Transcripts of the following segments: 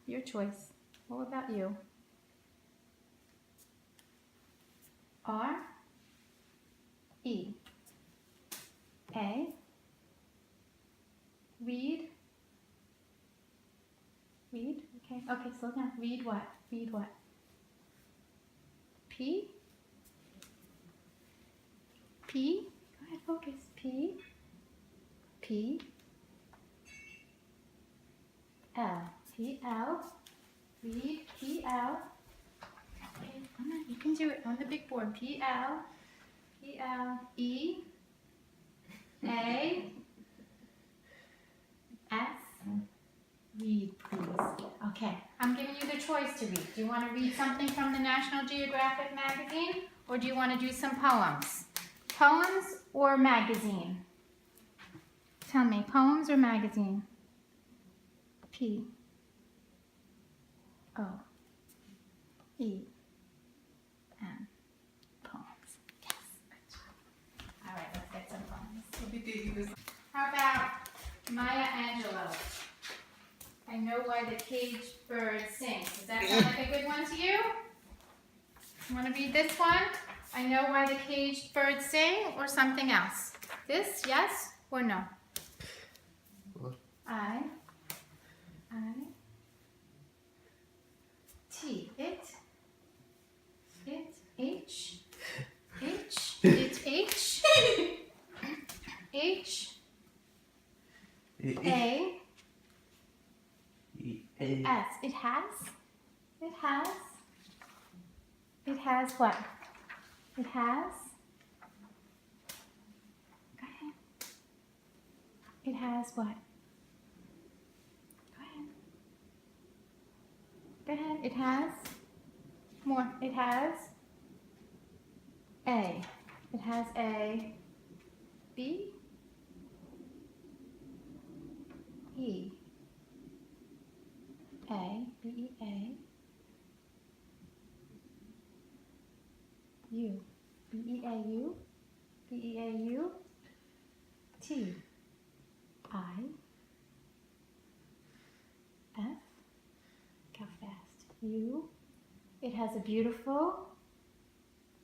Your choice. What about you? R, E, A, read, okay, slow down. Read what? Read what? P, go ahead, focus. P, L, read, okay, come on, you can do it on the big board. E, A, S, read, please. Okay, I'm giving you the choice to read. Do you want to read something from the National Geographic magazine, or do you want to do some poems? Poems or magazine? Tell me, poems or magazine? P, O, E, M. Poems. Yes, good job. All right, let's get some poems. How about Maya Angelou? I know why the caged bird sings. Does that sound like a good one to you? You want to read this one? I know why the caged birds sing, or something else? This, yes or no? I, T, it, H, it, H, A, S. It has what? It has, go ahead. It has what? Go ahead. It has more. It has A. It has A, B, E, A, B, E, A, U, B, E, A, U, B, E, A, U, T, I, F, how fast, U, it has a beautiful,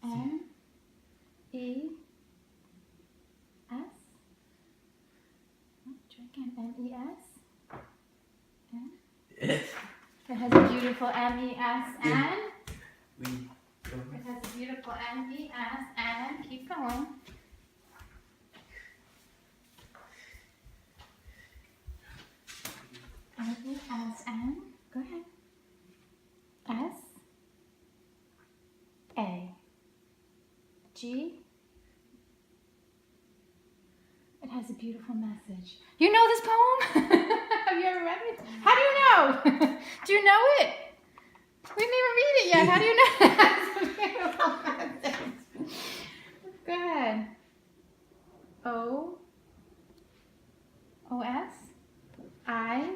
N, E, S, try again, N, E, S, N, it has a beautiful M, E, S, N, it has a beautiful M, E, S, N, keep going. M, E, S, N, go ahead. S, A, G, it has a beautiful message. You know this poem? Have you ever read it? How do you know? Do you know it? We didn't even read it yet. How do you know it has a beautiful message? Go ahead. O, O-S, I,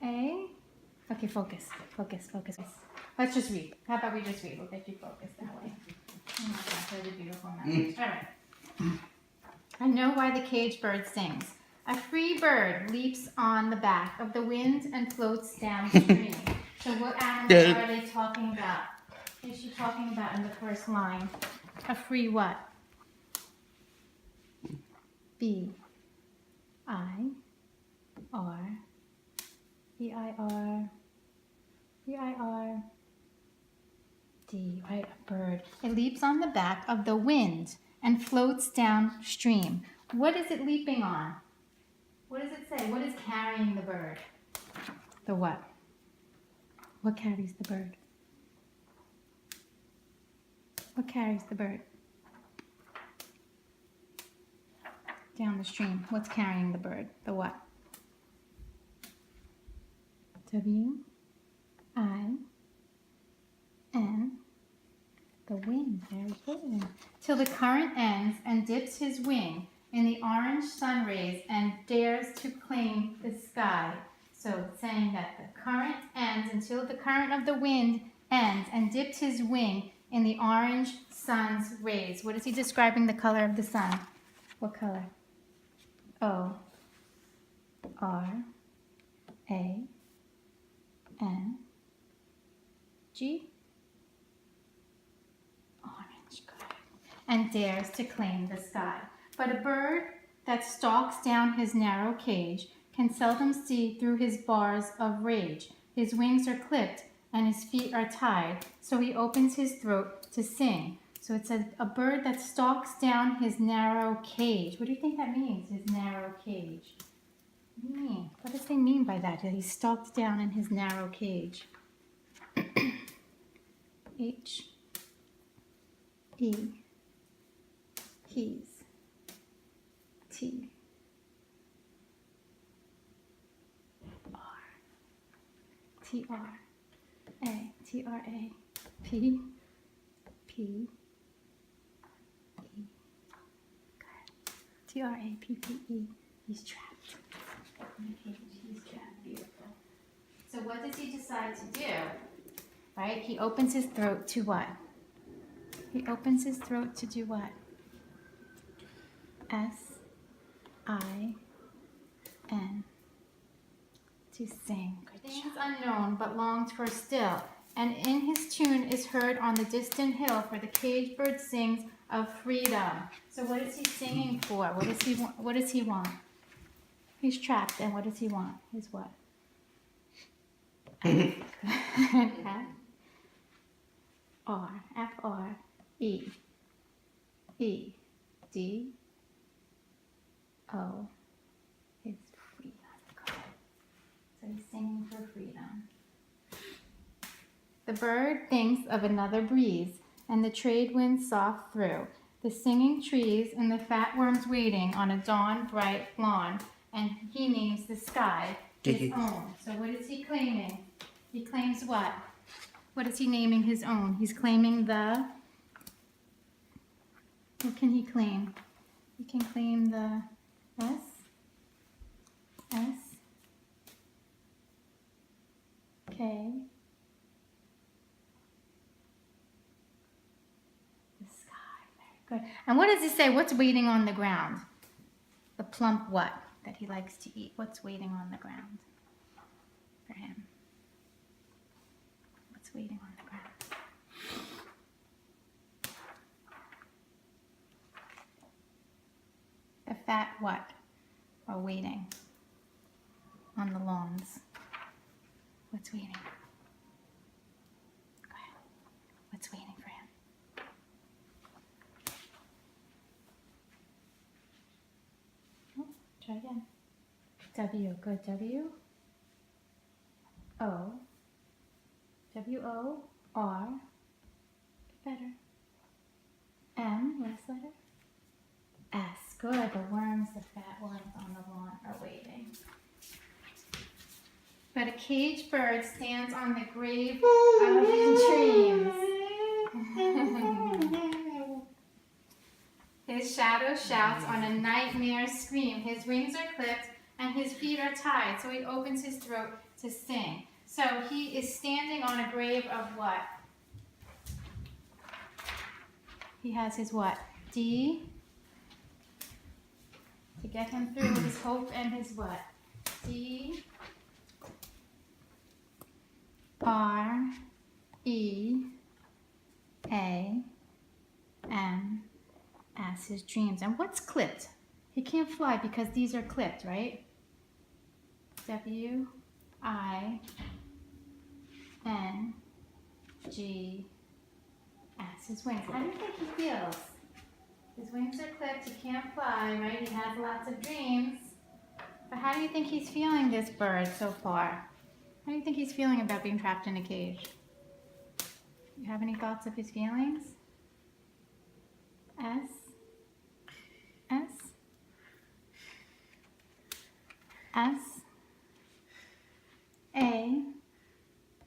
A, okay, focus. Let's just read. How about we just read? We'll get you focused that way. Oh my gosh, that's a beautiful message. All right. I know why the caged bird sings. A free bird leaps on the back of the wind and floats downstream. So what animal are they talking about? Is she talking about in the first line? A free what? B, I, R, B-I-R, B-I-R, D, right, a bird. It leaps on the back of the wind and floats downstream. What is it leaping on? What does it say? What is carrying the bird? The what? What carries the bird? What carries the bird? Down the stream. What's carrying the bird? The what? W, I, N, the wind. Very good. Till the current ends and dips his wing in the orange sun rays and dares to claim the sky. So it's saying that the current ends until the current of the wind ends and dips his wing in the orange sun's rays. What is he describing the color of the sun? What color? O, R, A, G? Orange, good. And dares to claim the sky. But a bird that stalks down his narrow cage can seldom see through his bars of rage. His wings are clipped and his feet are tied, so he opens his throat to sing. So it says a bird that stalks down his narrow cage. What do you think that means, his narrow cage? What do you mean? What does they mean by that? That he stalked down in his narrow cage. H, E, he's, T, R, T, R, A, T, R, A, P, P, E, T, R, A, P, P, E, he's trapped in the cage, he's trapped, beautiful. So what does he decide to do? Right, he opens his throat to what? He opens his throat to do what? S-I-N. To sing. Things unknown but longed for still. And in his tune is heard on the distant hill, for the caged bird sings of freedom. So what is he singing for? What does he want? What does he want? He's trapped, and what does he want? His what? F-R, F-R-E, E, D, O, is freedom. So he's singing for freedom. The bird thinks of another breeze, and the trade winds soft through the singing trees and the fat worms waiting on a dawn bright lawn, and he names the sky his own. So what is he claiming? He claims what? What is he naming his own? He's claiming the, what can he claim? He can claim the S, K, the sky, very good. And what does he say? What's waiting on the ground? The plump what that he likes to eat? What's waiting on the ground for him? What's waiting on the ground? The fat what are waiting on the lawns? What's waiting? Go ahead. What's waiting for him? Oh, try again. W, good. W, O, W-O-R, get better. M, last letter. S, good. The worms, the fat worms on the lawn are waiting. But a caged bird stands on the grave of dreams. His shadow shouts on a nightmare scream. His wings are clipped and his feet are tied, so he opens his throat to sing. So he is standing on a grave of what? He has his what? D, to get him through his hope and his what? D, R, E, A, M, as his dreams. And what's clipped? He can't fly because these are clipped, right? W, I, N, G, as his wings. How do you think he feels? His wings are clipped, he can't fly, right? He has lots of dreams. But how do you think he's feeling, this bird, so far? How do you think he's feeling about being trapped in a cage? You have any thoughts of his feelings? S, S, S, A,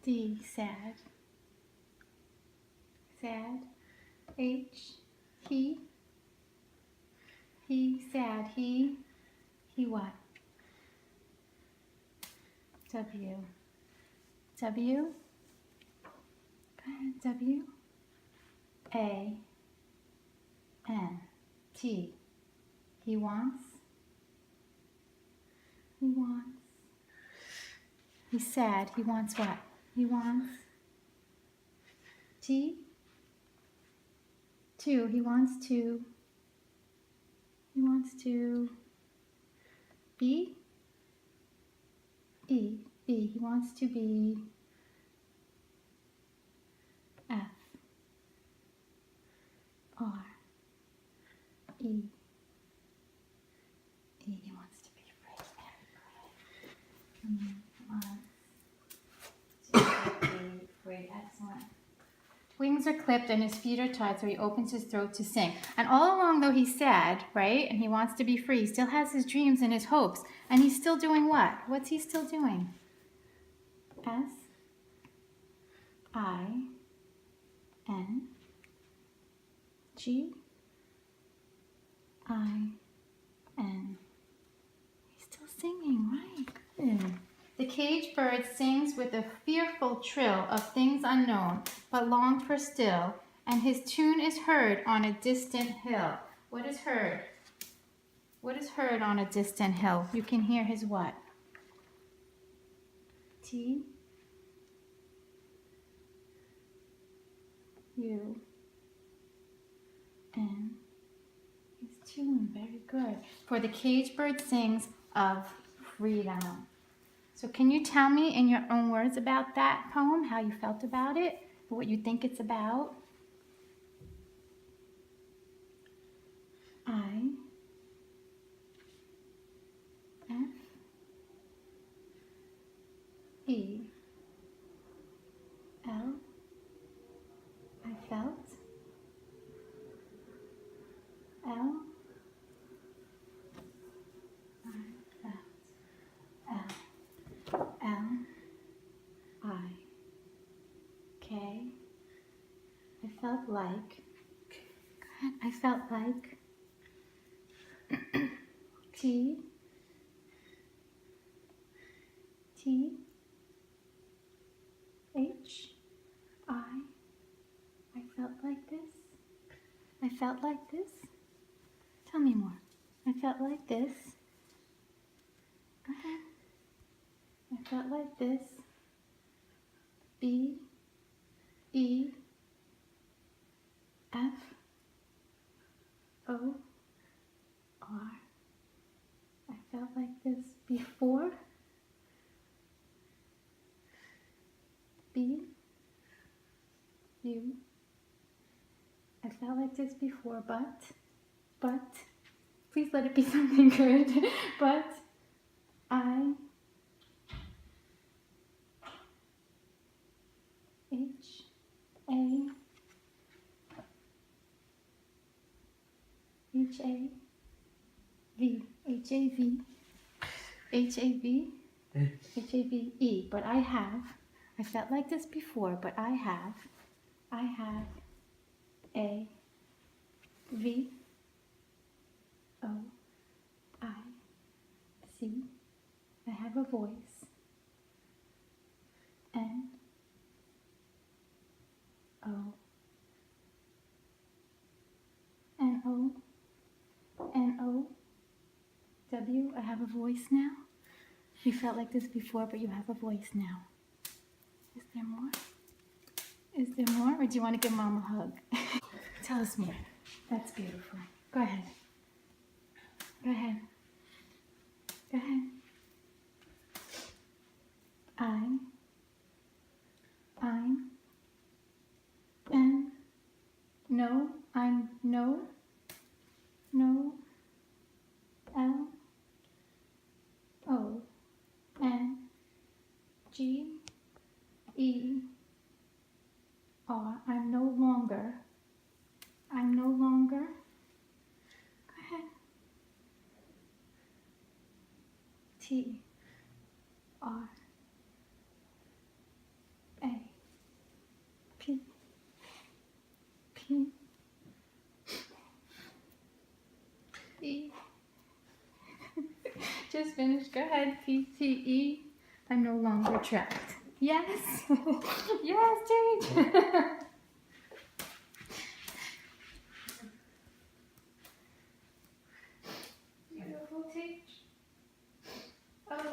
D, sad, sad, H, he, sad, he what? W, W, W, A, N, T, he wants, he's sad, he wants what? He wants T. 2. He wants to be E. B. He wants to be F. R. E. E. He wants to be free. One, two, three. Excellent. Wings are clipped and his feet are tied, so he opens his throat to sing. And all along, though he's sad, right, and he wants to be free, he still has his dreams and his hopes. And he's still doing what? What's he still doing? S. I. N. G. I. N. He's still singing, right? Good. The caged bird sings with a fearful trill of things unknown, but long for still, and his tune is heard on a distant hill. What is heard? What is heard on a distant hill? You can hear his what? T. U. N. His tune, very good. For the caged bird sings of freedom. So can you tell me in your own words about that poem, how you felt about it, what you think it's about? I. F. E. L. I felt. L. I felt. L. L. I. K. I felt like. Go ahead. I felt like. T. T. H. I felt like this. I felt like this. Tell me more. I felt like this. Go ahead. I felt like this. B. E. F. O. R. I felt like this before. B. U. I felt like this before, but, please let it be something good, but, I, H, A, H, A, V, H, A, V, H, A, V, H, A, V, E, but I felt like this before, but I have, A, V, O, I, C, I have a voice, N, O, N, O, N, O, W, I have a voice now. You felt like this before, but you have a voice now. Is there more? Is there more, or do you want to give Mom a hug? Tell us more. That's beautiful. Go ahead. Go ahead. Go ahead. I'm, N, no, I'm, no, L, O, N, G, E, R, I'm no longer, go ahead, T, R, A, P, P, E, just finished, go ahead, P, T, E, I'm no longer trapped. Yes, yes, Jade.